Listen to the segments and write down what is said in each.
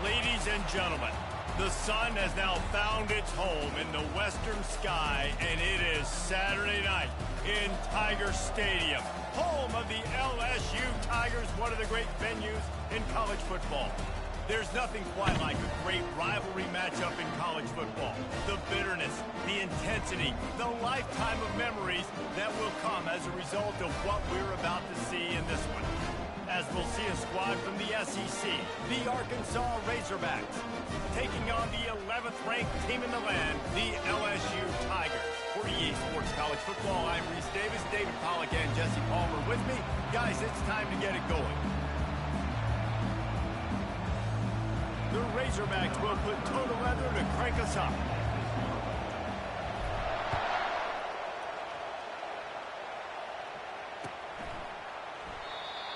Ladies and gentlemen, the sun has now found its home in the western sky, and it is Saturday night in Tiger Stadium, home of the LSU Tigers, one of the great venues in college football. There's nothing quite like a great rivalry matchup in college football. The bitterness, the intensity, the lifetime of memories that will come as a result of what we're about to see in this one. As we'll see a squad from the SEC, the Arkansas Razorbacks, taking on the 11th ranked team in the land, the LSU Tigers. For EA Sports College Football, I'm Reese Davis, David Pollack, and Jesse Palmer with me. Guys, it's time to get it going. The Razorbacks will put total leather to crank us up.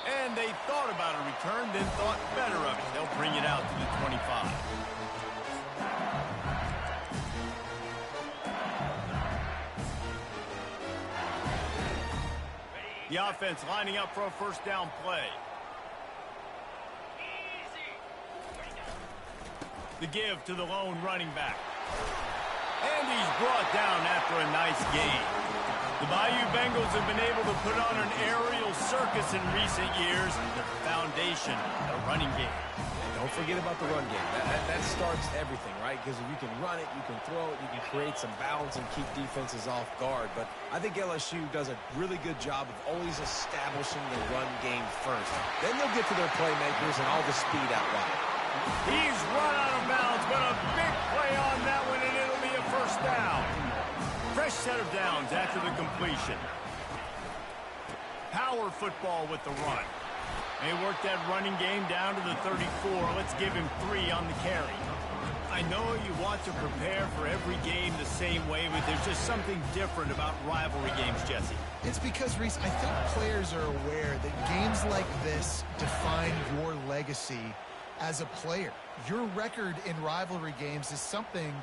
And they thought about a return, then thought better of it. They'll bring it out to the 25. The offense lining up for a first down play. The give to the lone running back. And he's brought down after a nice gain. The Bayou Bengals have been able to put on an aerial circus in recent years. The foundation, the running game. And don't forget about the run game. That starts everything, right? Because if you can run it, you can throw it, you can create some balance and keep defenses off guard. But I think LSU does a really good job of always establishing the run game first. Then they'll get to their playmakers and all the speed out wide. He's run out of bounds, but a big play on that one, and it'll be a first down. Fresh set of downs after the completion. Power football with the run. They work that running game down to the 34. Let's give him 3 on the carry. I know you want to prepare for every game the same way, but there's just something different about rivalry games, Jesse. It's because, Reese, I think players are aware that games like this define your legacy as a player. Your record in rivalry games is something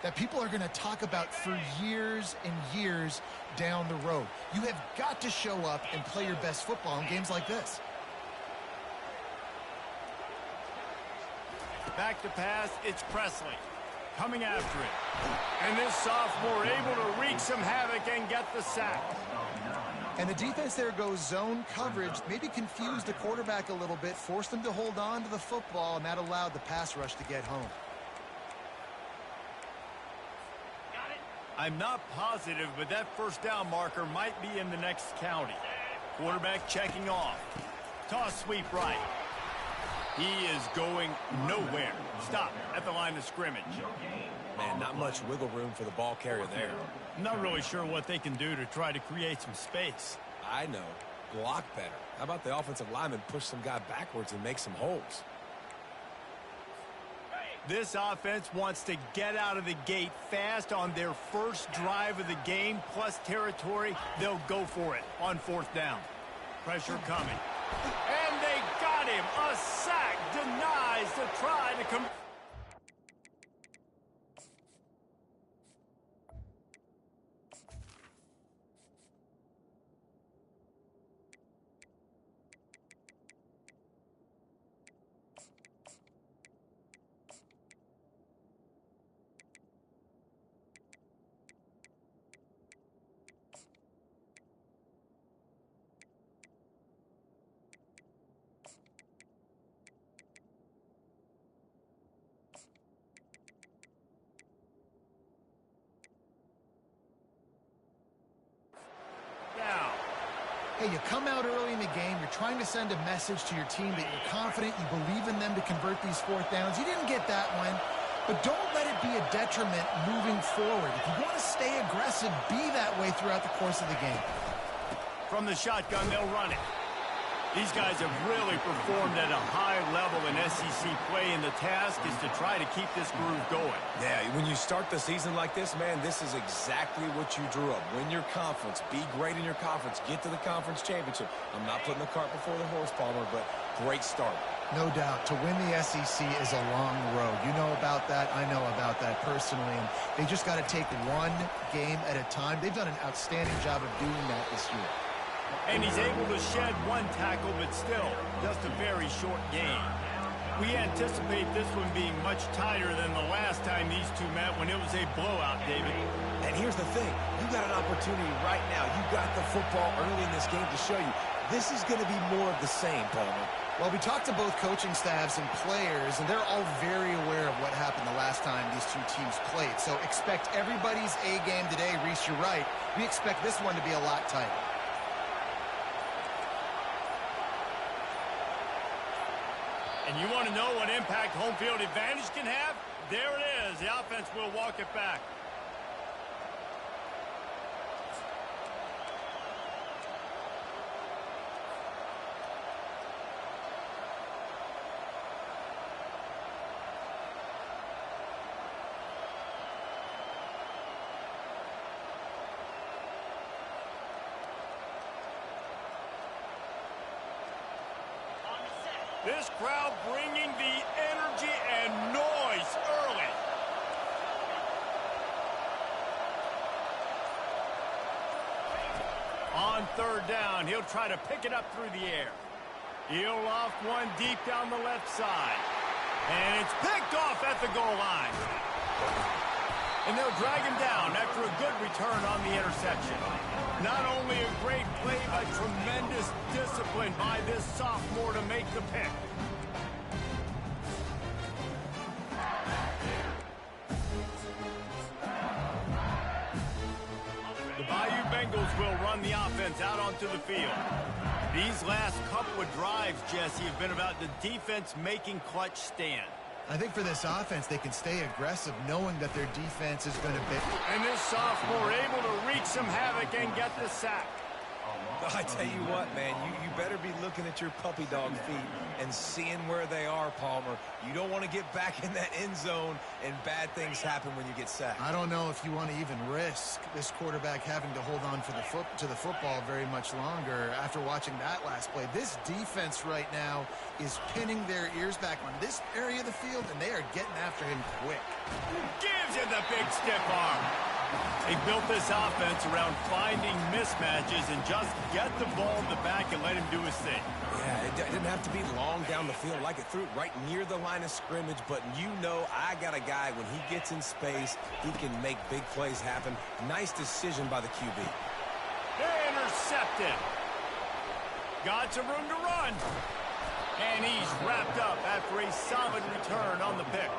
that people are going to talk about for years and years down the road. You have got to show up and play your best football in games like this. Back to pass, it's Presley coming after it. And this sophomore able to wreak some havoc and get the sack. And the defense there goes zone coverage, maybe confused the quarterback a little bit, forced him to hold on to the football, and that allowed the pass rush to get home. I'm not positive, but that first down marker might be in the next county. Quarterback checking off. Toss sweep right. He is going nowhere. Stop at the line of scrimmage. Man, not much wiggle room for the ball carrier there. I'm not really sure what they can do to try to create some space. I know. Block better. How about the offensive lineman push some guy backwards and make some holes? This offense wants to get out of the gate fast on their first drive of the game, plus territory. They'll go for it on fourth down. Pressure coming. And they got him. A sack denies the try to come. Hey, you come out early in the game, you're trying to send a message to your team that you're confident, you believe in them to convert these fourth downs. You didn't get that one, but don't let it be a detriment moving forward. If you want to stay aggressive, be that way throughout the course of the game. From the shotgun, they'll run it. These guys have really performed at a high level in SEC play, and the task is to try to keep this groove going. Yeah, when you start the season like this, man, this is exactly what you drew up. Win your conference. Be great in your conference. Get to the conference championship. I'm not putting the cart before the horse, Palmer, but great start. No doubt. To win the SEC is a long road. You know about that. I know about that personally. And they just got to take one game at a time. They've done an outstanding job of doing that this year. And he's able to shed one tackle, but still just a very short gain. We anticipate this one being much tighter than the last time these two met when it was a blowout, David. And here's the thing. You got an opportunity right now. You got the football early in this game to show you. This is going to be more of the same, Palmer. Well, we talked to both coaching staffs and players, and they're all very aware of what happened the last time these two teams played. So expect everybody's A game today. Reese, you're right. We expect this one to be a lot tighter. And you want to know what impact home field advantage can have? There it is. The offense will walk it back. This crowd bringing the energy and noise early. On third down, he'll try to pick it up through the air. He'll loft one deep down the left side. And it's picked off at the goal line. And they'll drag him down after a good return on the interception. Not only a great play, but tremendous discipline by this sophomore to make the pick. The Bayou Bengals will run the offense out onto the field. These last couple of drives, Jesse, have been about the defense making clutch stand. I think for this offense, they can stay aggressive knowing that their defense is going to be... And this sophomore able to wreak some havoc and get the sack. I tell you what, man, you better be looking at your puppy dog feet and seeing where they are, Palmer. You don't want to get back in that end zone and bad things happen when you get sacked. I don't know if you want to even risk this quarterback having to hold on for to the football very much longer after watching that last play. This defense right now is pinning their ears back on this area of the field, and they are getting after him quick. Gives him the big stiff arm. They built this offense around finding mismatches and just get the ball in the back and let him do his thing. Yeah, it didn't have to be long down the field. Like it threw it right near the line of scrimmage, but you know I got a guy, when he gets in space, he can make big plays happen. Nice decision by the QB. Intercepted. Got some room to run. And he's wrapped up after a solid return on the pick.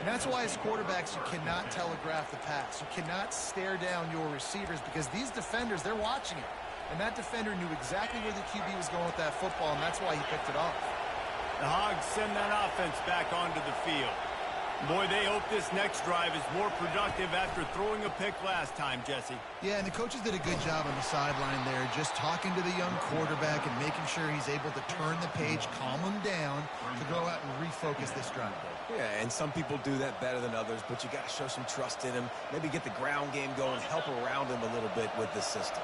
And that's why as quarterbacks, you cannot telegraph the pass. You cannot stare down your receivers because these defenders, they're watching it. And that defender knew exactly where the QB was going with that football, and that's why he picked it off. The Hogs send that offense back onto the field. Boy, they hope this next drive is more productive after throwing a pick last time, Jesse. Yeah, and the coaches did a good job on the sideline there, just talking to the young quarterback and making sure he's able to turn the page, calm him down, to go out and refocus this drive. Yeah, and some people do that better than others, but you got to show some trust in him. Maybe get the ground game going, help around him a little bit with this system.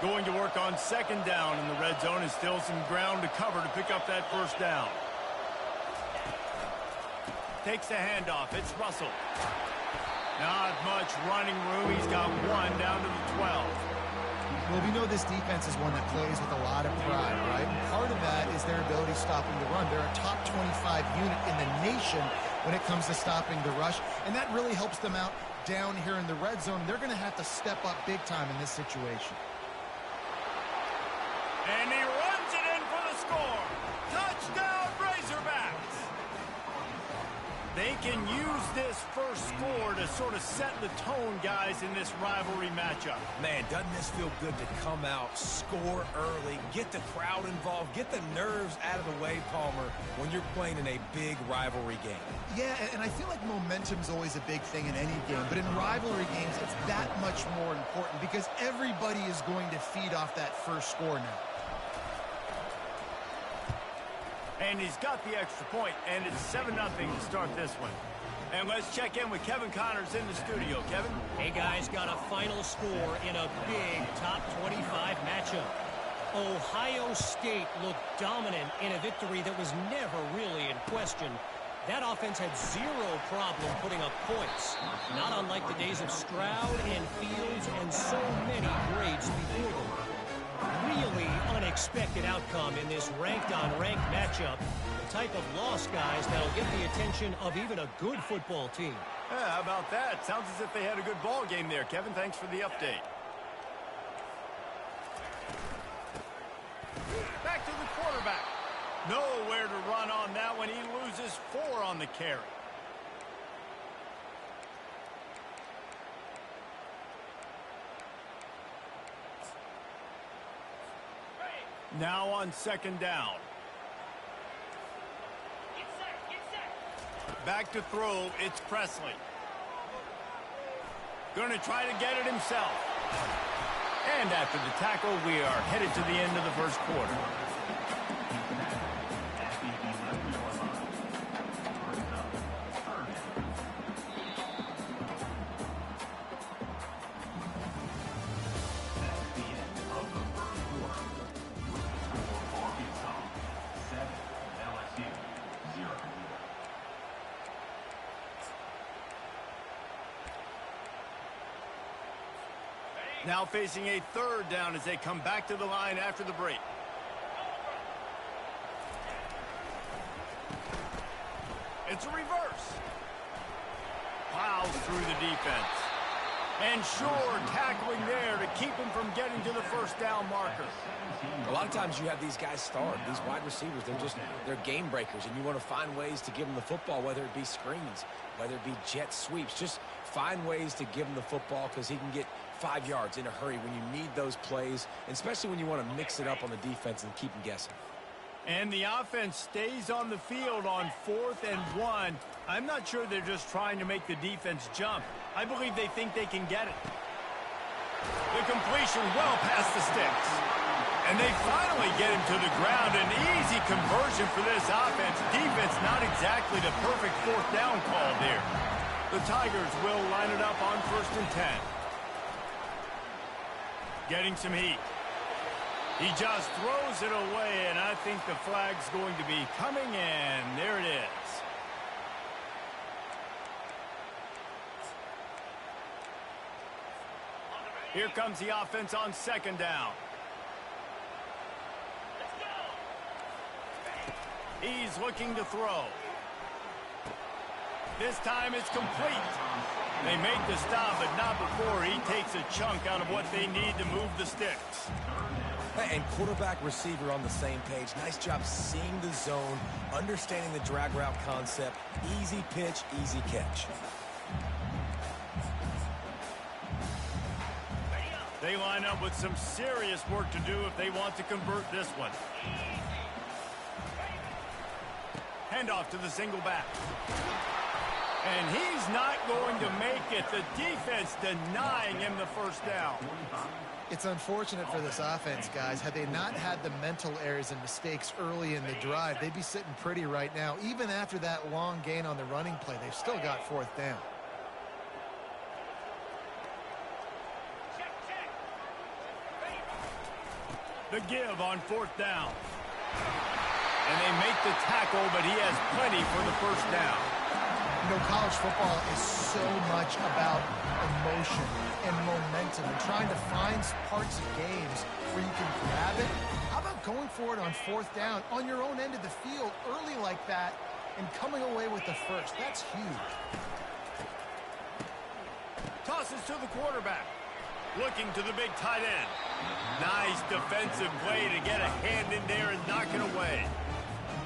Going to work on second down in the red zone, is still some ground to cover to pick up that first down. Takes the handoff. It's Russell. Not much running room. He's got one down to the 12. Well, we know this defense is one that plays with a lot of pride, right? And part of that is their ability stopping the run. They're a top 25 unit in the nation when it comes to stopping the rush, and that really helps them out down here in the red zone. They're going to have to step up big time in this situation. And he runs it in for the score. Touchdown, Razorbacks. They can use this first score to sort of set the tone, guys, in this rivalry matchup. Man, doesn't this feel good to come out, score early, get the crowd involved, get the nerves out of the way, Palmer, when you're playing in a big rivalry game? Yeah, and I feel like momentum's always a big thing in any game, but in rivalry games, it's that much more important because everybody is going to feed off that first score now. And he's got the extra point, and it's 7-0 to start this one. And let's check in with Kevin Connors in the studio. Kevin? Hey, guys, got a final score in a big top 25 matchup. Ohio State looked dominant in a victory that was never really in question. That offense had zero problem putting up points, not unlike the days of Stroud and Fields and so many grades before them. Really unexpected outcome in this ranked-on-ranked matchup. the type of loss, guys, that'll get the attention of even a good football team. Yeah, how about that? Sounds as if they had a good ball game there. Kevin, thanks for the update. Back to the quarterback. Nowhere to run on that one. He loses 4 on the carry. Now on 2nd down. Back to throw, it's Presley. Going to try to get it himself. And after the tackle, we are headed to the end of the first quarter. Now facing a 3rd down as they come back to the line after the break. It's a reverse. Plows through the defense. And sure, tackling there to keep him from getting to the 1st down marker. A lot of times you have these guys starve. These wide receivers, they're game breakers, and you want to find ways to give them the football, whether it be screens, whether it be jet sweeps. Just find ways to give him the football because he can get 5 yards in a hurry when you need those plays, especially when you want to mix it up on the defense and keep them guessing. And the offense stays on the field on 4th and 1. I'm not sure they're just trying to make the defense jump. I believe they think they can get it. The completion well past the sticks. And they finally get him to the ground. An easy conversion for this offense. Defense not exactly the perfect 4th down call there. The Tigers will line it up on 1st and 10. Getting some heat. He just throws it away, and I think the flag's going to be coming in. There it is. Here comes the offense on 2nd down. He's looking to throw. This time it's complete. They make the stop, but not before he takes a chunk out of what they need to move the sticks. And quarterback receiver on the same page. Nice job seeing the zone, understanding the drag route concept. Easy pitch, easy catch. They line up with some serious work to do if they want to convert this one. Handoff to the single back. And he's not going to make it. The defense denying him the 1st down. It's unfortunate for this offense, guys. Had they not had the mental errors and mistakes early in the drive, they'd be sitting pretty right now. Even after that long gain on the running play, they've still got 4th down. The give on 4th down. And they make the tackle, but he has plenty for the 1st down. You know, college football is so much about emotion and momentum and trying to find parts of games where you can grab it. How about going for it on 4th down on your own end of the field early like that and coming away with the 1st? That's huge. Tosses to the quarterback. Looking to the big tight end. Nice defensive play to get a hand in there and knock it away.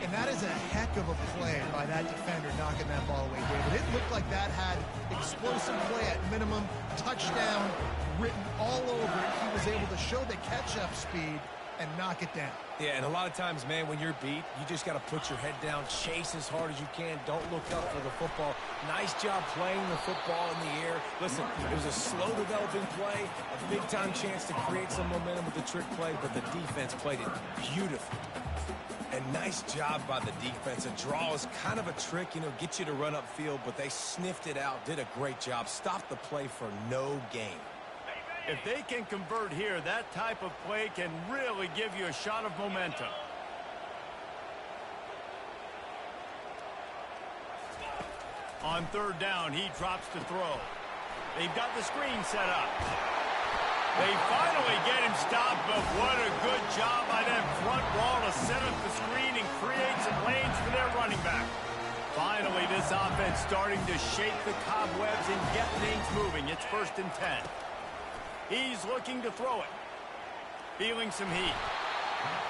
And that is a heck of a play by that defender knocking that ball away, David. It looked like that had explosive play at minimum, touchdown written all over it. He was able to show the catch-up speed and knock it down. Yeah, and a lot of times, man, when you're beat, you just got to put your head down, chase as hard as you can. Don't look up for the football. Nice job playing the football in the air. Listen, it was a slow developing play, a big-time chance to create some momentum with the trick play, but the defense played it beautifully. And nice job by the defense. A draw is kind of a trick, you know, get you to run upfield, but they sniffed it out, did a great job, stopped the play for no gain. If they can convert here, that type of play can really give you a shot of momentum. On 3rd down, he drops to throw. They've got the screen set up. They finally get him stopped, but what a good job by that front wall to set up the screen and create some lanes for their running back. Finally, this offense starting to shake the cobwebs and get things moving. It's 1st and 10. He's looking to throw it. Feeling some heat.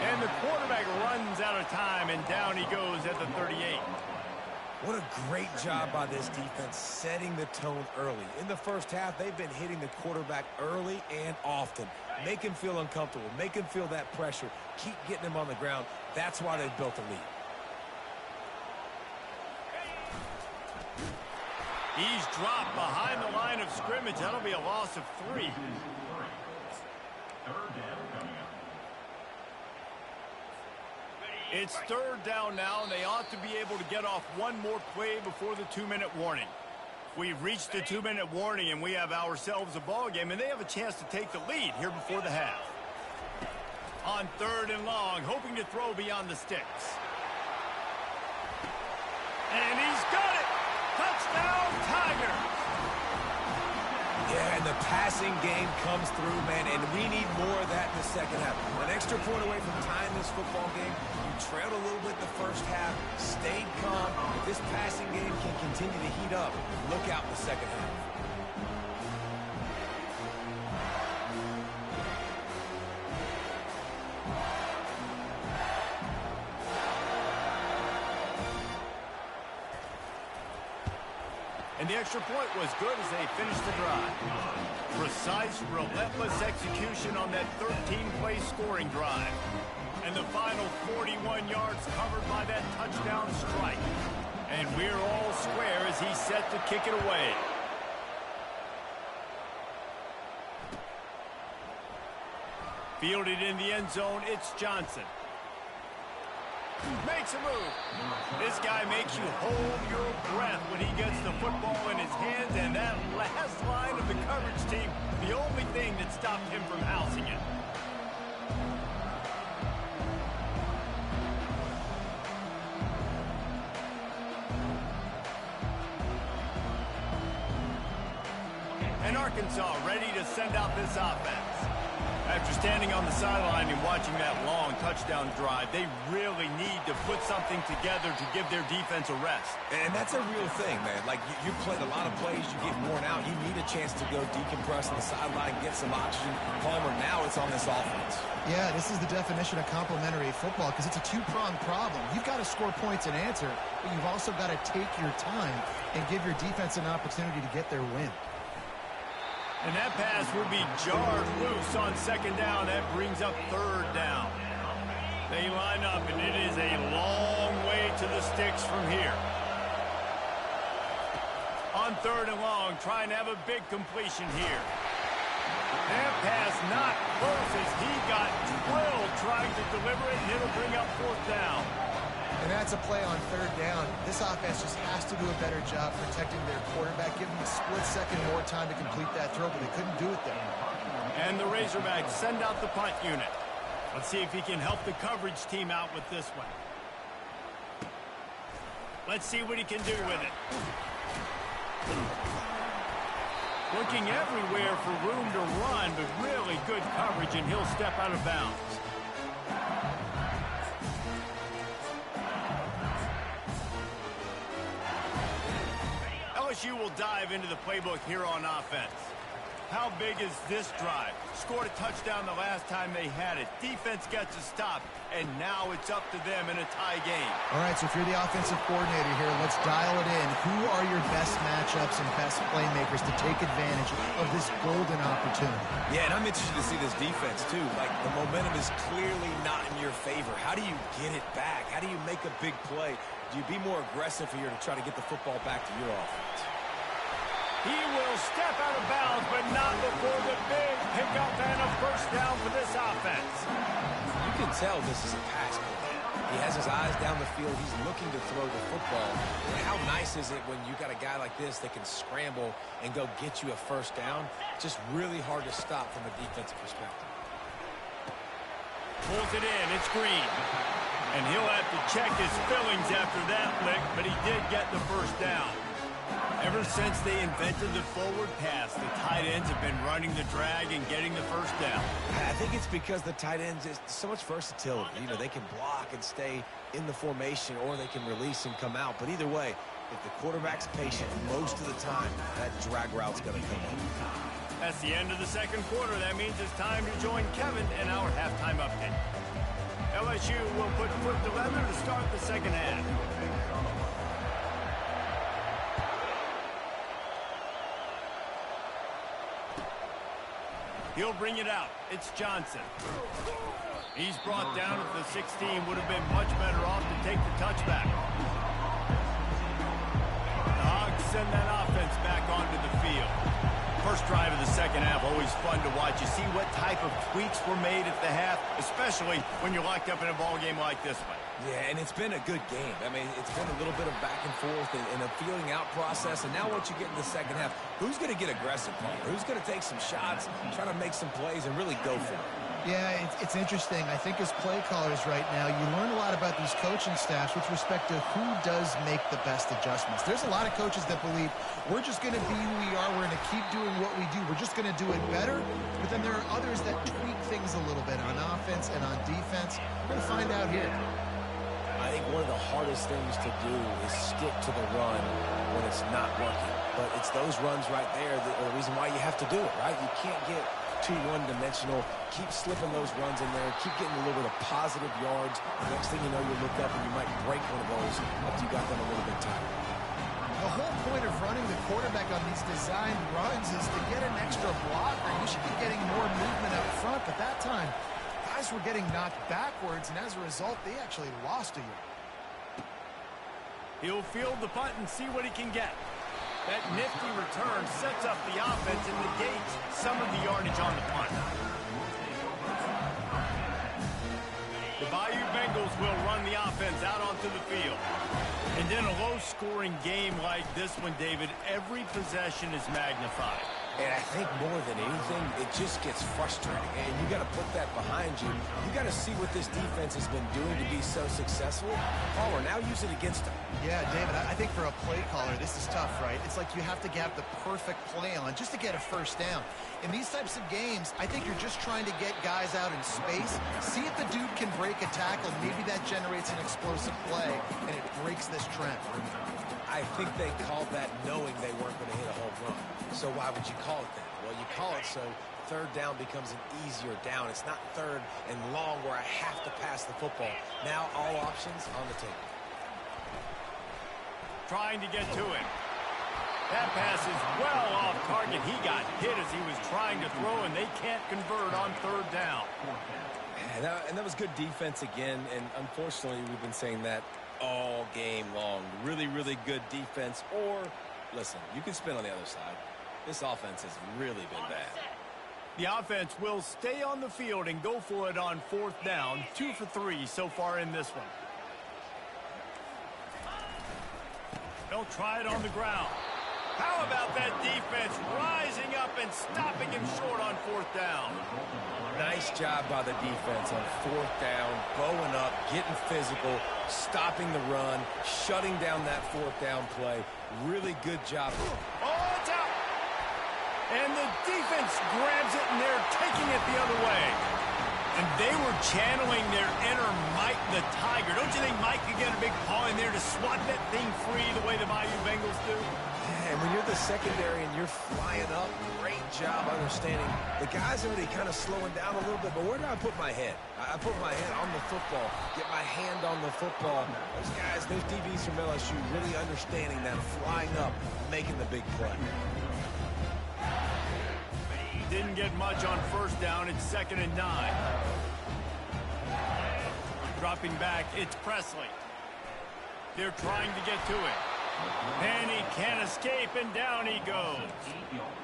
And the quarterback runs out of time, and down he goes at the 38. What a great job by this defense setting the tone early. In the first half, they've been hitting the quarterback early and often. Make him feel uncomfortable. Make him feel that pressure. Keep getting him on the ground. That's why they've built a lead. He's dropped behind the line of scrimmage. That'll be a loss of 3. It's 3rd down now, and they ought to be able to get off one more play before the 2-minute warning. We've reached the 2-minute warning, and we have ourselves a ball game, and they have a chance to take the lead here before the half. On 3rd and long, hoping to throw beyond the sticks. And he's got it! Touchdown, Tigers! Yeah, and the passing game comes through, man, and we need more of that in the second half. An extra point away from tying this football game. You trailed a little bit in the first half, stayed calm. If this passing game can continue to heat up, look out in the second half. And the extra point was good as they finished the drive. Precise, relentless execution on that 13-play scoring drive. And the final 41 yards covered by that touchdown strike. And we're all square as he's set to kick it away. Fielded in the end zone, it's Johnson. Makes a move. This guy makes you hold your breath when he gets the football in his hands, and that last line of the coverage team, the only thing that stopped him from housing it. And Arkansas ready to send out this offense. After standing on the sideline and watching that long touchdown drive, they really need to put something together to give their defense a rest. And that's a real thing, man. Like, you played a lot of plays, you get worn out. You need a chance to go decompress on the sideline, get some oxygen. Palmer, now it's on this offense. Yeah, this is the definition of complementary football because it's a two-pronged problem. You've got to score points and answer, but you've also got to take your time and give your defense an opportunity to get their win. And that pass will be jarred loose on 2nd down. That brings up 3rd down. They line up, and it is a long way to the sticks from here. On 3rd and long, trying to have a big completion here. That pass not close as he got drilled trying to deliver it, and it'll bring up 4th down. And that's a play on 3rd down. This offense just has to do a better job protecting their quarterback, give them a split second more time to complete that throw, but they couldn't do it there. And the Razorbacks send out the punt unit. Let's see if he can help the coverage team out with this one. Let's see what he can do with it. Looking everywhere for room to run, but really good coverage, and he'll step out of bounds. LSU will dive into the playbook here on offense. How big is this drive? Scored a touchdown the last time they had it. Defense gets a stop, and now it's up to them in a tie game. All right, so if you're the offensive coordinator here, let's dial it in. Who are your best matchups and best playmakers to take advantage of this golden opportunity? Yeah, and I'm interested to see this defense, too. Like, the momentum is clearly not in your favor. How do you get it back? How do you make a big play? Do you be more aggressive here to try to get the football back to your offense? He will step out of bounds, but not before the big pickup and a 1st down for this offense. You can tell this is a pass play. He has his eyes down the field. He's looking to throw the football. And how nice is it when you got a guy like this that can scramble and go get you a 1st down? Just really hard to stop from a defensive perspective. Pulls it in. It's Green. And he'll have to check his fillings after that lick, but he did get the 1st down. Ever since they invented the forward pass, the tight ends have been running the drag and getting the first down. I think it's because the tight ends is so much versatility. You know, they can block and stay in the formation, or they can release and come out. But either way, if the quarterback's patient most of the time, that drag route's going to come in. That's the end of the second quarter. That means it's time to join Kevin in our halftime update. LSU will put foot to leather to start the second half. He'll bring it out. It's Johnson. He's brought down at the 16. Would have been much better off to take the touchback. The Hogs send that offense back onto the field. First drive of the second half, always fun to watch. You see what type of tweaks were made at the half, especially when you're locked up in a ball game like this one. Yeah, and it's been a good game. I mean, it's been a little bit of back and forth and a feeling out process. And now once you get in the second half, who's going to get aggressive, Paul? Who's going to take some shots, try to make some plays, and really go for it? Yeah, it's interesting. I think as play callers right now, you learn a lot about these coaching staffs with respect to who does make the best adjustments. There's a lot of coaches that believe we're just going to be who we are. We're going to keep doing what we do. We're just going to do it better. But then there are others that tweak things a little bit on offense and on defense. We're going to find out here. I think one of the hardest things to do is stick to the run when it's not working. But it's those runs right there that are the reason why you have to do it, right? You can't get too one-dimensional. Keep slipping those runs in there. Keep getting a little bit of positive yards. Next thing you know, you look up and you might break one of those after you got them a little bit tighter. The whole point of running the quarterback on these designed runs is to get an extra blocker. You should be getting more movement up front, but that time, guys were getting knocked backwards, and as a result, they actually lost a yard. He'll field the punt and see what he can get. That nifty return sets up the offense and negates some of the yardage on the punt. The Bayou Bengals will run the offense out onto the field. And in a low-scoring game like this one, David, every possession is magnified. And I think more than anything, it just gets frustrating. And you got to put that behind you. You got to see what this defense has been doing to be so successful. Or now use it against them. Yeah, David, I think for a play caller, this is tough, right? It's like you have to have the perfect play on just to get a first down. In these types of games, I think you're just trying to get guys out in space, see if the dude can break a tackle. Maybe that generates an explosive play, and it breaks this trend. I think they called that knowing they weren't going to hit a home run. So why would you call it that? Well, you call it so third down becomes an easier down. It's not third and long where I have to pass the football. Now all options on the table. Trying to get to him. That pass is well off target. He got hit as he was trying to throw, and they can't convert on third down. And that was good defense again, and unfortunately we've been saying that all game long. Really, really good defense. Or, listen, you can spin on the other side. This offense has really been bad. The offense will stay on the field and go for it on fourth down. 2 for 3 so far in this one. They'll try it on the ground. How about that defense rising up and stopping him short on fourth down? Nice job by the defense on fourth down, bowing up, getting physical, stopping the run, shutting down that fourth down play. Really good job. Oh, it's out! And the defense grabs it, and they're taking it the other way. And they were channeling their inner Mike the Tiger. Don't you think Mike could get a big paw in there to swat that thing free the way the Bayou Bengals do? Yeah, and when you're the secondary and you're flying up, great job understanding. The guy's already kind of slowing down a little bit, but where do I put my head? I put my head on the football, get my hand on the football. Those guys, those DBs from LSU really understanding that, flying up, making the big play. Didn't get much on first down. It's 2nd and 9. Dropping back, it's Presley. They're trying to get to it. And he can't escape, and down he goes.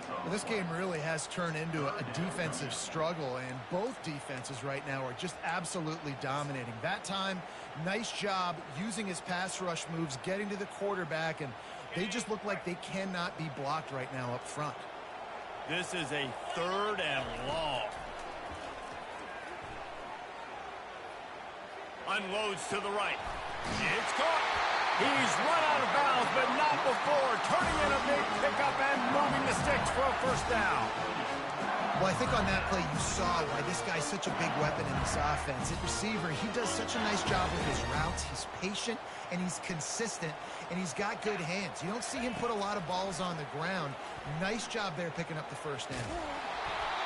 Well, this game really has turned into a defensive struggle, and both defenses right now are just absolutely dominating. That time, nice job using his pass rush moves, getting to the quarterback, and they just look like they cannot be blocked right now up front. This is a 3rd and long. Unloads to the right. It's caught. He's run out of bounds, but not before turning in a big pickup and moving the sticks for a first down. Well, I think on that play you saw why this guy's such a big weapon in this offense. At receiver, he does such a nice job with his routes. He's patient, and he's consistent, and he's got good hands. You don't see him put a lot of balls on the ground. Nice job there picking up the first down.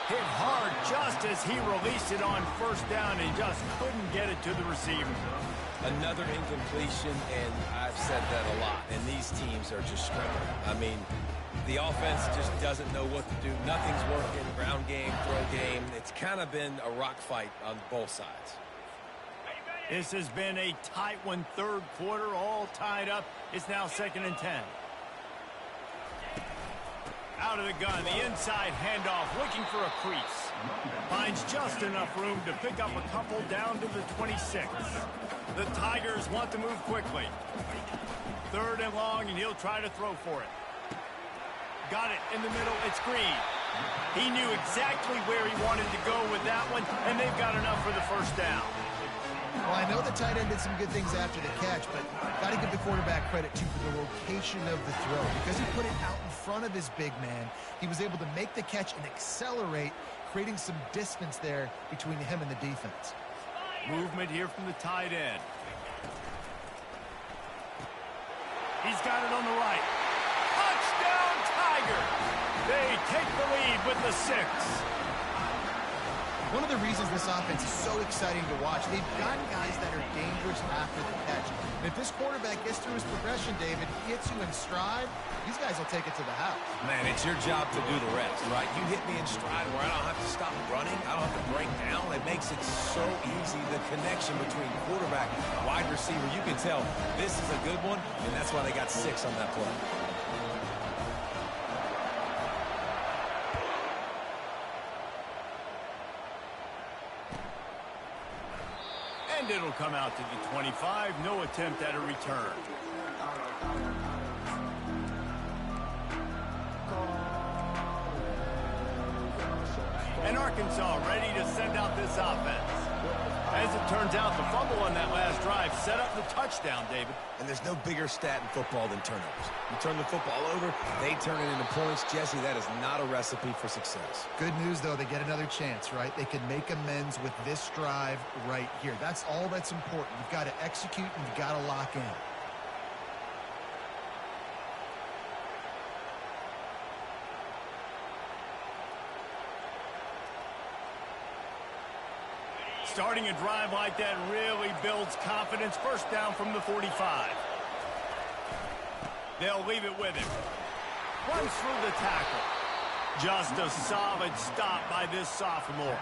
Hit hard just as he released it on first down, and he just couldn't get it to the receiver. Another incompletion, and I've said that a lot, and these teams are just struggling. I mean, the offense just doesn't know what to do. Nothing's working. Ground game, throw game. It's kind of been a rock fight on both sides. This has been a tight one, third quarter, all tied up. It's now 2nd and 10. Out of the gun, the inside handoff, looking for a crease. Finds just enough room to pick up a couple down to the 26. The Tigers want to move quickly. 3rd and long, and he'll try to throw for it. Got it in the middle. It's Green. He knew exactly where he wanted to go with that one, and they've got enough for the first down. Well, I know the tight end did some good things after the catch, but got to give the quarterback credit, too, for the location of the throw. Because he put it out in front of his big man, he was able to make the catch and accelerate, creating some distance there between him and the defense. Movement here from the tight end. He's got it on the right. Touchdown, Tiger! They take the lead with the 6. One of the reasons this offense is so exciting to watch, they've got guys that are dangerous after the catch. And if this quarterback gets through his progression, David, gets you in stride, these guys will take it to the house. Man, it's your job to do the rest, right? You hit me in stride where I don't have to stop running. I don't have to break down. It makes it so easy. The connection between quarterback, wide receiver, you can tell this is a good one, and that's why they got 6 on that play. And it'll come out to the 25. No attempt at a return. And Arkansas ready to send out this offense. As it turns out, the fumble on that last drive set up the touchdown, David. And there's no bigger stat in football than turnovers. You turn the football over, they turn it into points. Jesse, that is not a recipe for success. Good news, though, they get another chance, right? They can make amends with this drive right here. That's all that's important. You've got to execute and you've got to lock in. Starting a drive like that really builds confidence. First down from the 45. They'll leave it with him. Runs through the tackle. Just a solid stop by this sophomore.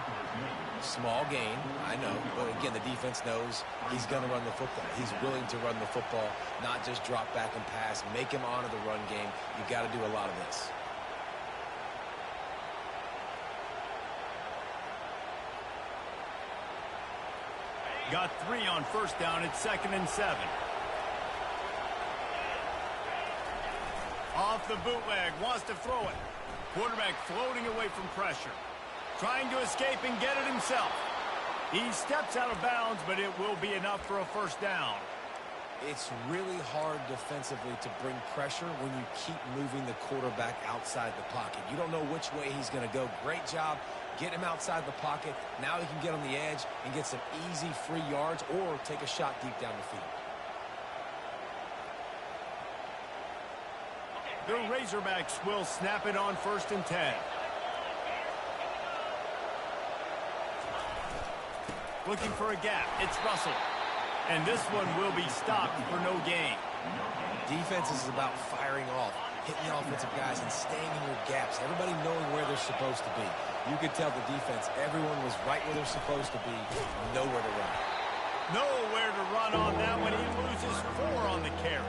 Small gain, I know, but again, the defense knows he's going to run the football. He's willing to run the football, not just drop back and pass, make him honor the run game. You've got to do a lot of this. Got 3 on first down. It's 2nd and 7. Off the bootleg. Wants to throw it. Quarterback floating away from pressure. Trying to escape and get it himself. He steps out of bounds, but it will be enough for a first down. It's really hard defensively to bring pressure when you keep moving the quarterback outside the pocket. You don't know which way he's going to go. Great job. Get him outside the pocket. Now he can get on the edge and get some easy free yards or take a shot deep down the field. The Razorbacks will snap it on 1st and 10. Looking for a gap. It's Russell. And this one will be stopped for no gain. Defense is about firing off, hitting the offensive guys and staying in your gaps. Everybody knowing where they're supposed to be. You could tell the defense, everyone was right where they're supposed to be, nowhere to run. Nowhere to run on that one. He loses 4 on the carry.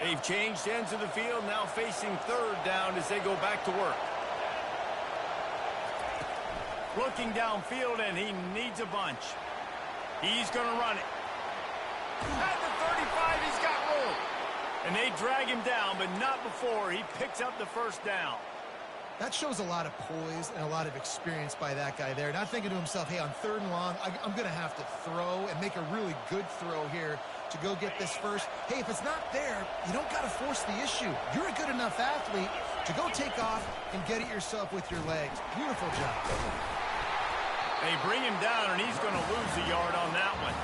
They've changed ends of the field, now facing 3rd down as they go back to work. Looking downfield, and he needs a bunch. He's going to run it. At the 35, he's got room. And they drag him down, but not before he picks up the first down. That shows a lot of poise and a lot of experience by that guy there. Not thinking to himself, hey, on 3rd and long, I'm going to have to throw and make a really good throw here to go get this first. Hey, if it's not there, you don't got to force the issue. You're a good enough athlete to go take off and get it yourself with your legs. Beautiful job. They bring him down, and he's going to lose a yard on that one.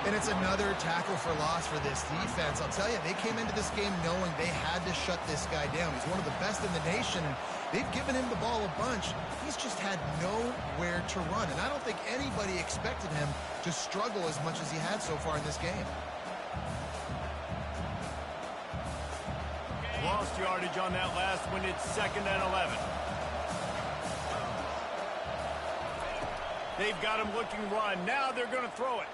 And it's another tackle for loss for this defense. I'll tell you, they came into this game knowing they had to shut this guy down. He's one of the best in the nation, and they've given him the ball a bunch. He's just had nowhere to run, and I don't think anybody expected him to struggle as much as he had so far in this game. Lost yardage on that last one. It's 2nd and 11. They've got him looking run. Now they're going to throw it.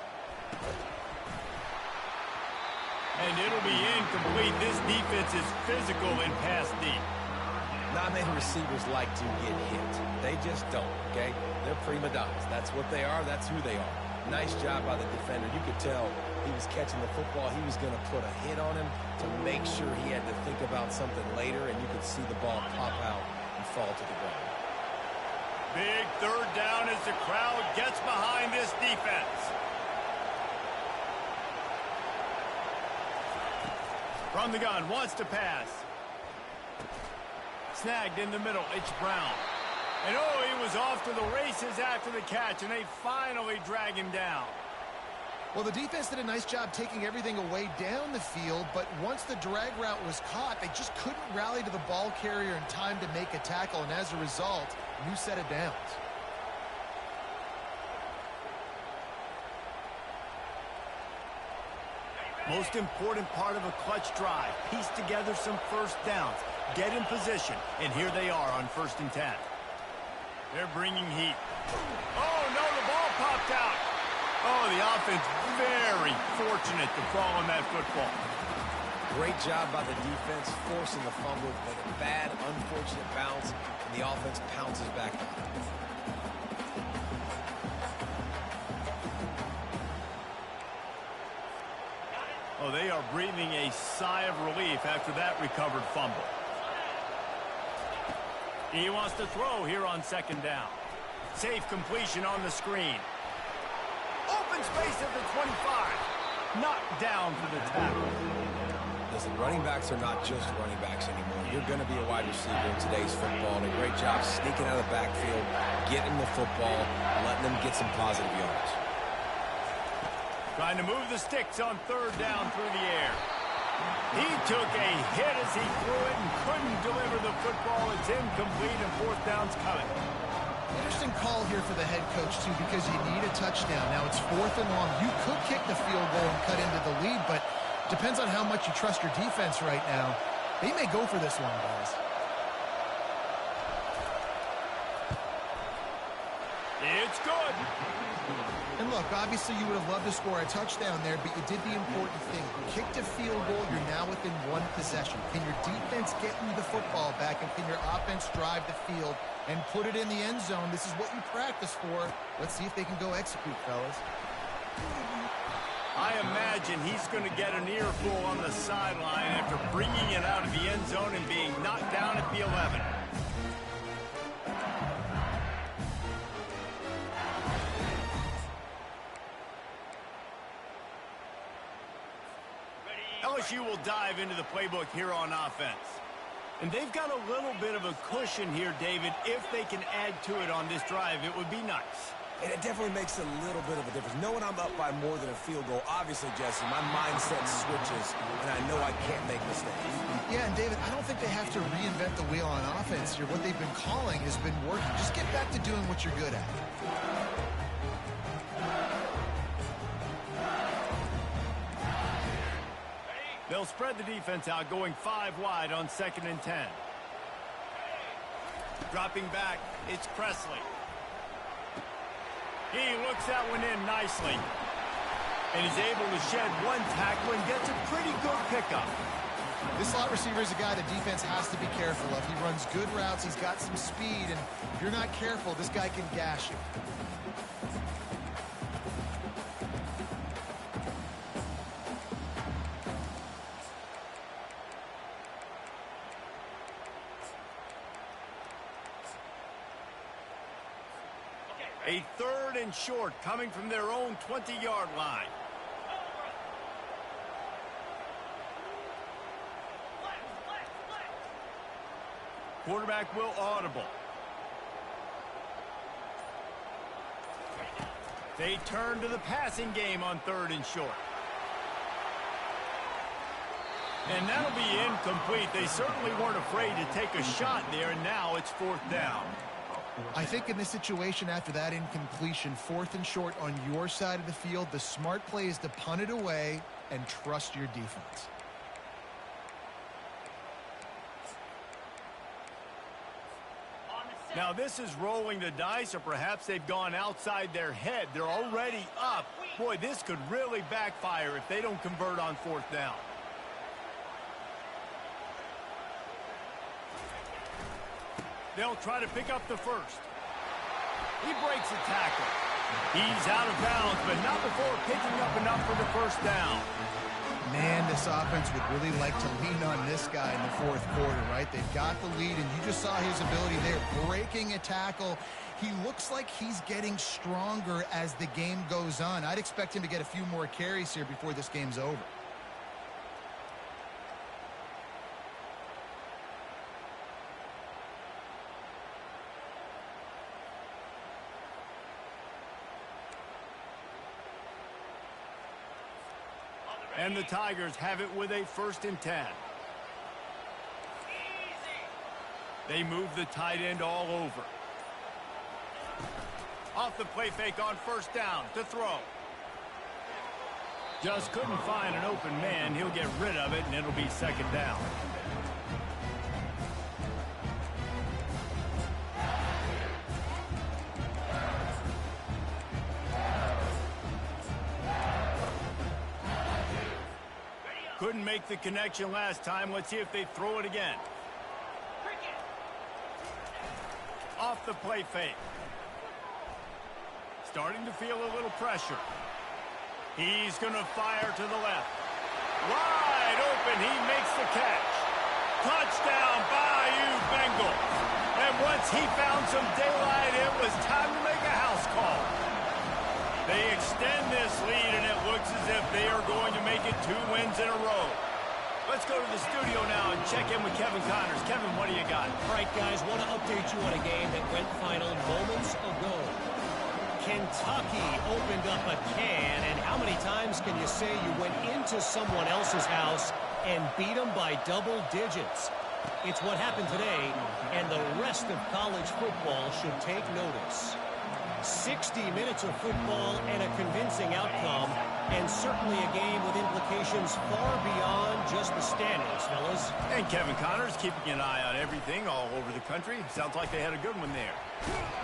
And it'll be incomplete. This defense is physical in pass deep. Not many receivers like to get hit. They just don't, okay? They're prima donnas. That's what they are. That's who they are. Nice job by the defender. You could tell he was catching the football. He was going to put a hit on him to make sure he had to think about something later, and you could see the ball pop out and fall to the ground. Big 3rd down as the crowd gets behind this defense. From the gun, wants to pass. Snagged in the middle, it's Brown. And oh, he was off to the races after the catch, and they finally drag him down. Well, the defense did a nice job taking everything away down the field, but once the drag route was caught, they just couldn't rally to the ball carrier in time to make a tackle, and as a result, new set of downs. Most important part of a clutch drive, piece together some first downs, get in position, and here they are on 1st and 10. They're bringing heat. Oh, no, the ball popped out. Oh, the offense very fortunate to fall on that football. Great job by the defense, forcing the fumble, but a bad, unfortunate bounce, and the offense pounces back on it. Oh, they are breathing a sigh of relief after that recovered fumble. He wants to throw here on 2nd down. Safe completion on the screen. Open space at the 25. Knocked down for the tackle. Listen, running backs are not just running backs anymore. You're going to be a wide receiver in today's football. And a great job sneaking out of the backfield, getting the football, letting them get some positive yards. Trying to move the sticks on 3rd down through the air. He took a hit as he threw it and couldn't deliver the football. It's incomplete and 4th down's coming. Interesting call here for the head coach, too, because you need a touchdown. Now it's 4th and long. You could kick the field goal and cut into the lead, but depends on how much you trust your defense right now. They may go for this one, guys. It's good. And look, obviously you would have loved to score a touchdown there, but you did the important thing. You kicked a field goal, you're now within 1 possession. Can your defense get you the football back, and can your offense drive the field and put it in the end zone? This is what you practice for. Let's see if they can go execute, fellas. I imagine he's going to get an earful on the sideline after bringing it out of the end zone and being knocked down at the 11. LSU will dive into the playbook here on offense. And they've got a little bit of a cushion here, David. If they can add to it on this drive, it would be nice. And it definitely makes a little bit of a difference. Knowing I'm up by more than a field goal, obviously, Jesse, my mindset switches, and I know I can't make mistakes. Yeah, and David, I don't think they have to reinvent the wheel on offense here. What they've been calling has been working. Just get back to doing what you're good at. They'll spread the defense out, going 5 wide on 2nd and 10. Dropping back, it's Presley. He looks that one in nicely. And he's able to shed 1 tackle and gets a pretty good pickup. This slot receiver is a guy the defense has to be careful of. He runs good routes, he's got some speed, and if you're not careful, this guy can gash you. A 3rd and short coming from their own 20-yard line. Quarterback will audible. They turn to the passing game on 3rd and short. And that'll be incomplete. They certainly weren't afraid to take a shot there, and now it's 4th down. I think in this situation, after that incompletion, 4th and short on your side of the field, the smart play is to punt it away and trust your defense. Now this is rolling the dice, or perhaps they've gone outside their head. They're already up. Boy, this could really backfire if they don't convert on 4th down. They'll try to pick up the first. He breaks a tackle. He's out of bounds, but not before picking up enough for the 1st down. Man, this offense would really like to lean on this guy in the 4th quarter, right? They've got the lead, and you just saw his ability there, breaking a tackle. He looks like he's getting stronger as the game goes on. I'd expect him to get a few more carries here before this game's over. And the Tigers have it with a 1st and 10. They move the tight end all over. Off the play fake on 1st down to throw. Just couldn't find an open man. He'll get rid of it, and it'll be 2nd down. Couldn't make the connection last time. Let's see if they throw it again. Off the play fake. Starting to feel a little pressure. He's going to fire to the left. Wide open. He makes the catch. Touchdown, Bayou Bengals. And once he found some daylight, it was time to make a house call. They extend this lead, and it looks as if they are going to make it 2 wins in a row. Let's go to the studio now and check in with Kevin Connors. Kevin, what do you got? All right, guys, want to update you on a game that went final moments ago. Kentucky opened up a can, and how many times can you say you went into someone else's house and beat them by double digits? It's what happened today, and the rest of college football should take notice. 60 minutes of football and a convincing outcome, and certainly a game with implications far beyond just the standings, fellas. And Kevin Connors keeping an eye on everything all over the country. Sounds like they had a good one there.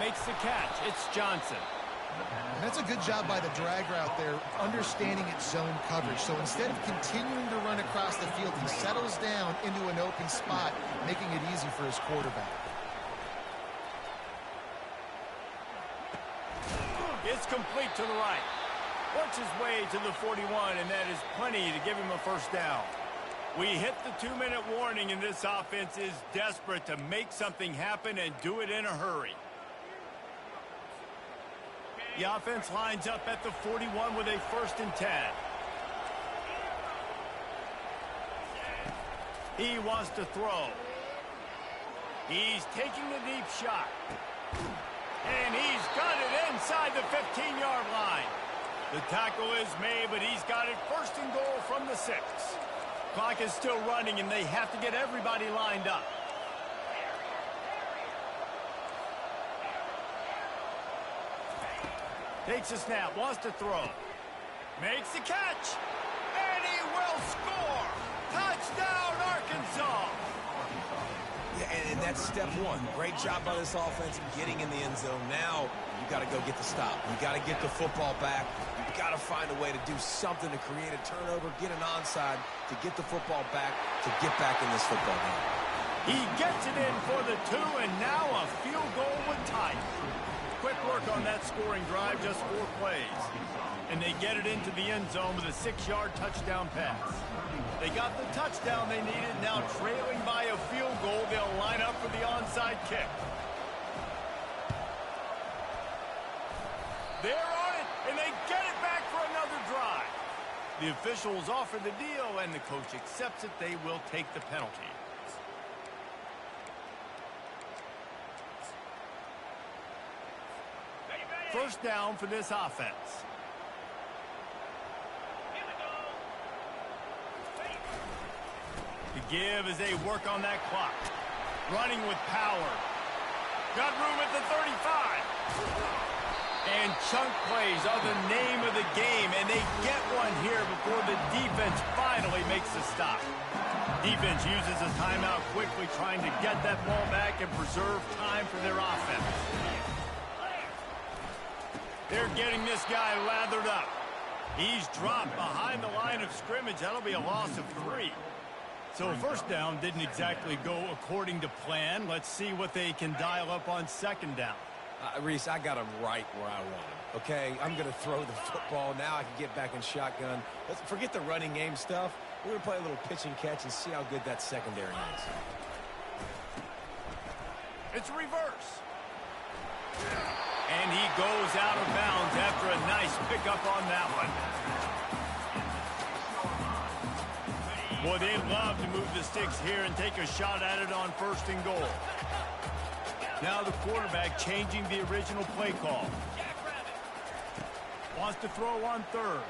Makes the catch. It's Johnson. And that's a good job by the drag route there, understanding its zone coverage. So instead of continuing to run across the field, he settles down into an open spot, making it easy for his quarterback. It's complete to the right. Works his way to the 41, and that is plenty to give him a 1st down. We hit the 2-minute warning, and this offense is desperate to make something happen and do it in a hurry. The offense lines up at the 41 with a 1st and 10. He wants to throw. He's taking the deep shot. And he's got it inside the 15-yard line. The tackle is made, but he's got it 1st and goal from the 6. Clock is still running, and they have to get everybody lined up. Takes a snap, wants to throw. Makes the catch. And he will score. Touchdown, Arkansas. Yeah, and that's step one. Great job by this offense getting in the end zone. Now you got to go get the stop. You got to get the football back. You got to find a way to do something to create a turnover, get an onside, to get the football back, to get back in this football game. He gets it in for the 2, and now a field goal would tie it. Quick work on that scoring drive, just 4 plays. And they get it into the end zone with a 6-yard touchdown pass. They got the touchdown they needed. Now trailing by a field goal, they'll line up for the onside kick. They're on it, and they get it back for another drive. The officials offer the deal, and the coach accepts it. They will take the penalty. First down for this offense. The give as they work on that clock. Running with power. Got room at the 35. And chunk plays are the name of the game, and they get one here before the defense finally makes a stop. Defense uses a timeout quickly, trying to get that ball back and preserve time for their offense. They're getting this guy lathered up. He's dropped behind the line of scrimmage. That'll be a loss of 3. So first down didn't exactly go according to plan. Let's see what they can dial up on second down. Reese, I got him right where I want him, okay? I'm going to throw the football. Now I can get back in shotgun. Let's forget the running game stuff. We're going to play a little pitch and catch and see how good that secondary is. It's reverse. And he goes out of bounds after a nice pickup on that one. Boy, they'd love to move the sticks here and take a shot at it on 1st and goal. Now the quarterback changing the original play call. Wants to throw on 3rd.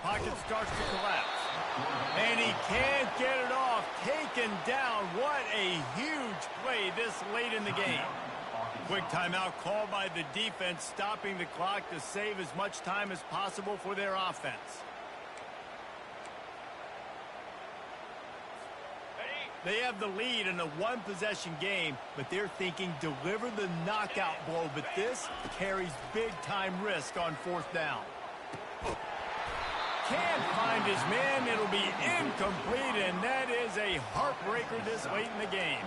Pocket starts to collapse. And he can't get it off. Taken down. What a huge play this late in the game. Quick timeout called by the defense, stopping the clock to save as much time as possible for their offense. They have the lead in a one-possession game, but they're thinking deliver the knockout blow, but this carries big-time risk on 4th down. Can't find his man. It'll be incomplete, and that is a heartbreaker this late in the game.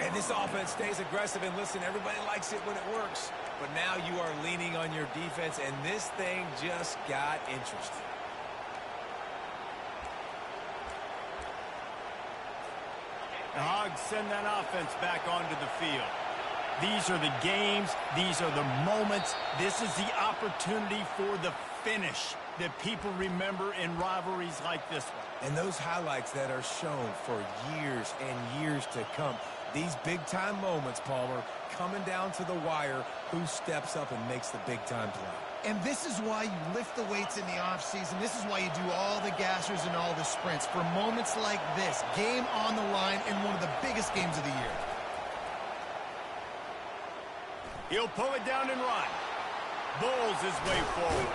And this offense stays aggressive, and listen, everybody likes it when it works. But now you are leaning on your defense, and this thing just got interesting. The Hogs send that offense back onto the field. These are the games. These are the moments. This is the opportunity for the finish that people remember in rivalries like this one. And those highlights that are shown for years and years to come. These big-time moments, Palmer, coming down to the wire, who steps up and makes the big-time play. And this is why you lift the weights in the offseason. This is why you do all the gassers and all the sprints. For moments like this, game on the line in one of the biggest games of the year. He'll pull it down and run. Bulls his way forward.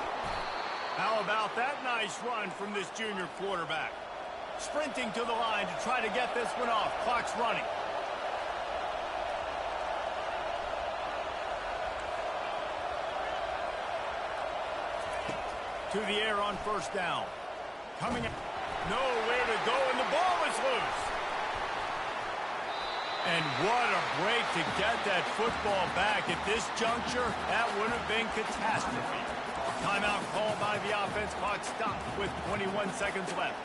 How about that nice run from this junior quarterback? Sprinting to the line to try to get this one off. Clock's running. To the air on 1st down. Coming up. Nowhere to go, and the ball is loose. And what a break to get that football back. At this juncture, that would have been catastrophe. Timeout called by the offense. Clock stopped with 21 seconds left.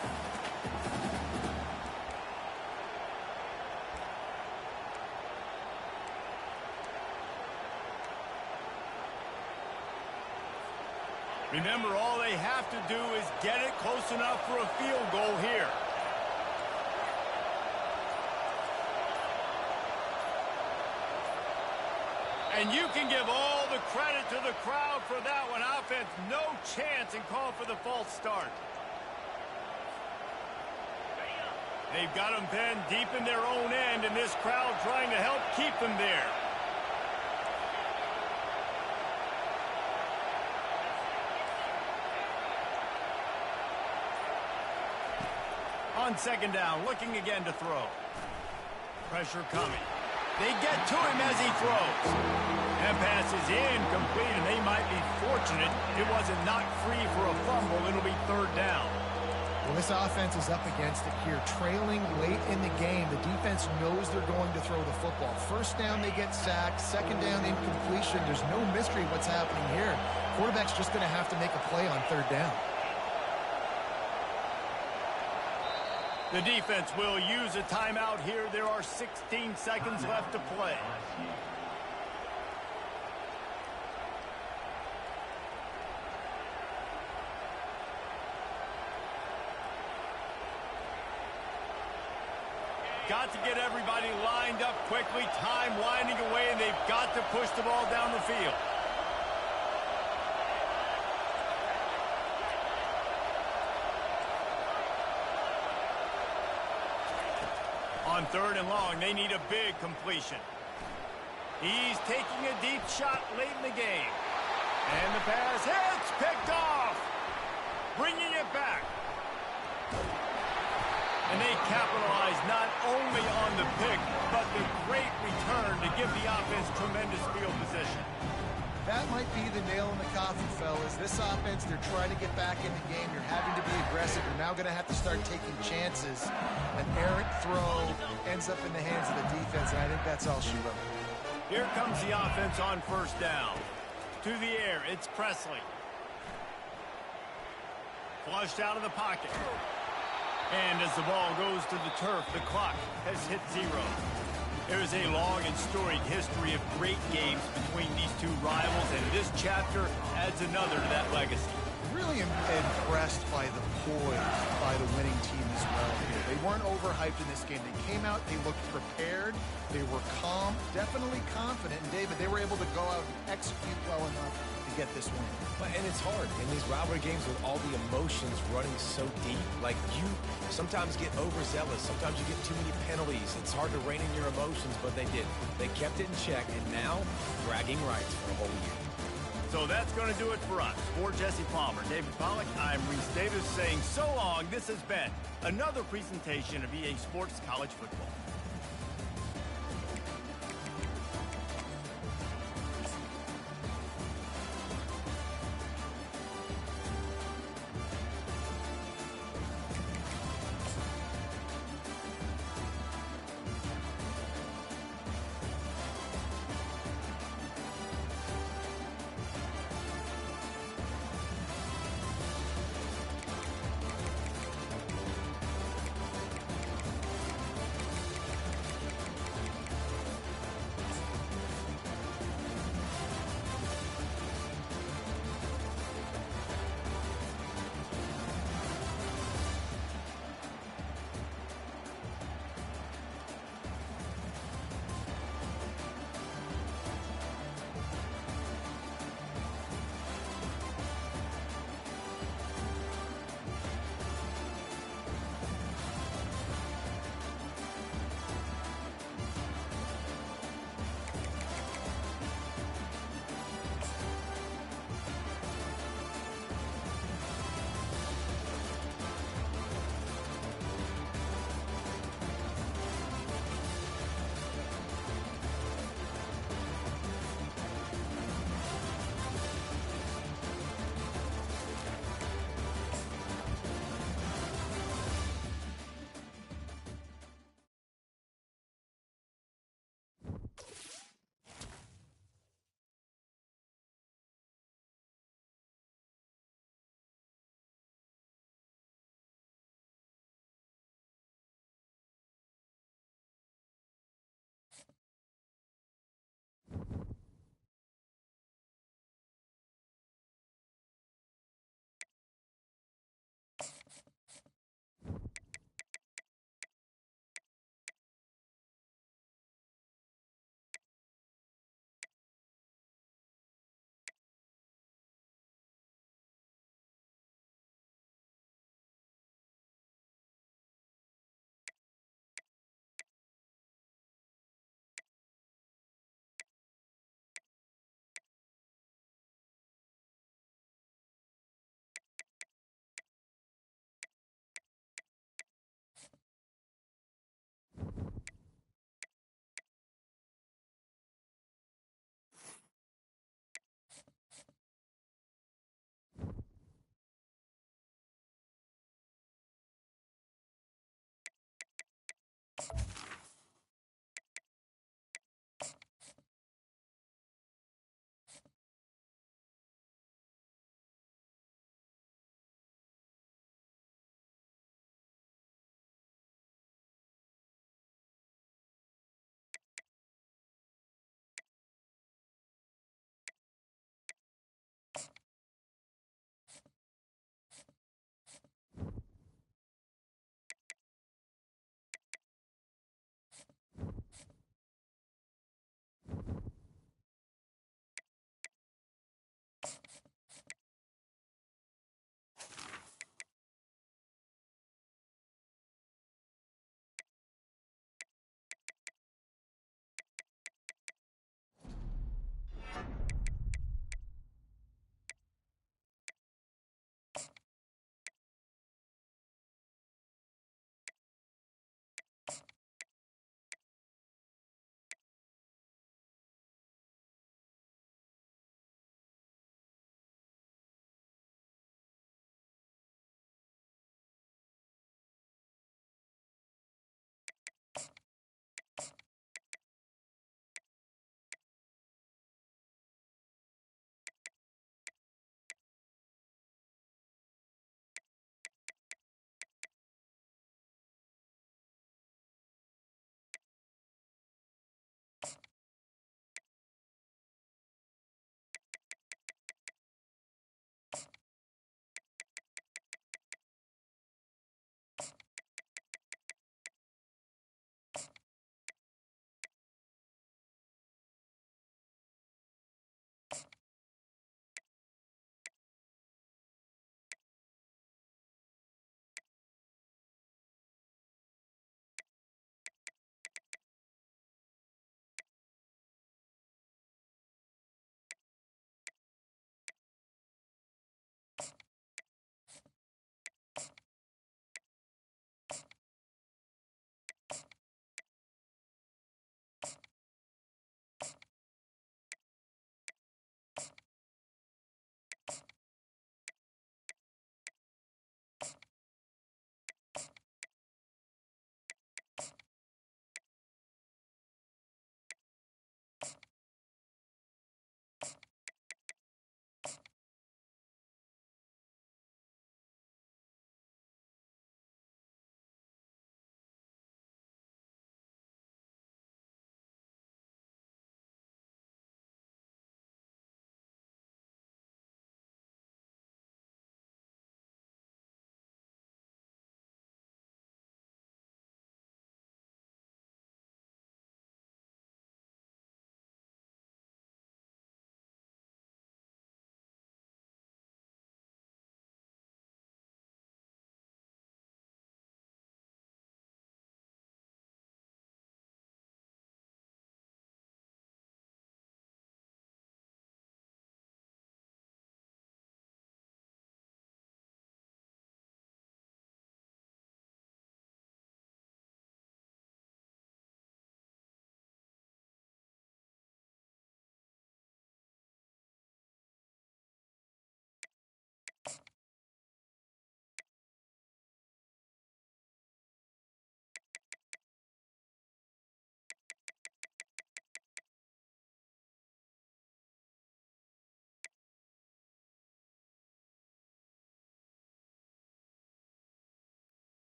Remember, all they have to do is get it close enough for a field goal here. And you can give all the credit to the crowd for that one. Offense, no chance, and call for the false start. They've got them pinned deep in their own end, and this crowd trying to help keep them there. On 2nd down, looking again to throw. Pressure coming. They get to him as he throws. That pass is incomplete, and they might be fortunate it wasn't knocked free for a fumble. It'll be 3rd down. Well, this offense is up against it here. Trailing late in the game, the defense knows they're going to throw the football. 1st down, they get sacked. 2nd down, incompletion. There's no mystery what's happening here. Quarterback's just going to have to make a play on 3rd down. The defense will use a timeout here. There are 16 seconds left to play. got to get everybody lined up quickly, time winding away, and they've got to push the ball down the field. On 3rd and long, they need a big completion. He's taking a deep shot late in the game. And the pass hits, picked off. Bringing it back. And they capitalize not only on the pick, but the great return to give the offense tremendous field position. That might be the nail in the coffin, fellas. This offense, they're trying to get back in the game. You're having to be aggressive. You're now going to have to start taking chances. An errant throw ends up in the hands of the defense, and I think that's all she wrote. Here comes the offense on 1st down. To the air, it's Presley. Flushed out of the pocket. And as the ball goes to the turf, the clock has hit 0. There is a long and storied history of great games between these two rivals, and this chapter adds another to that legacy. Really impressed by the poise by the winning team as well here. They weren't overhyped in this game. They came out, they looked prepared, they were calm, definitely confident. And David, they were able to go out and execute well enough to get this win. And it's hard in these rivalry games with all the emotions running so deep. Like, you sometimes get overzealous. Sometimes you get too many penalties. It's hard to rein in your emotions, but they did. They kept it in check, and now bragging rights for a whole year. So that's going to do it for us. For Jesse Palmer, David Pollack, I'm Reese Davis saying so long. This has been another presentation of EA Sports College Football.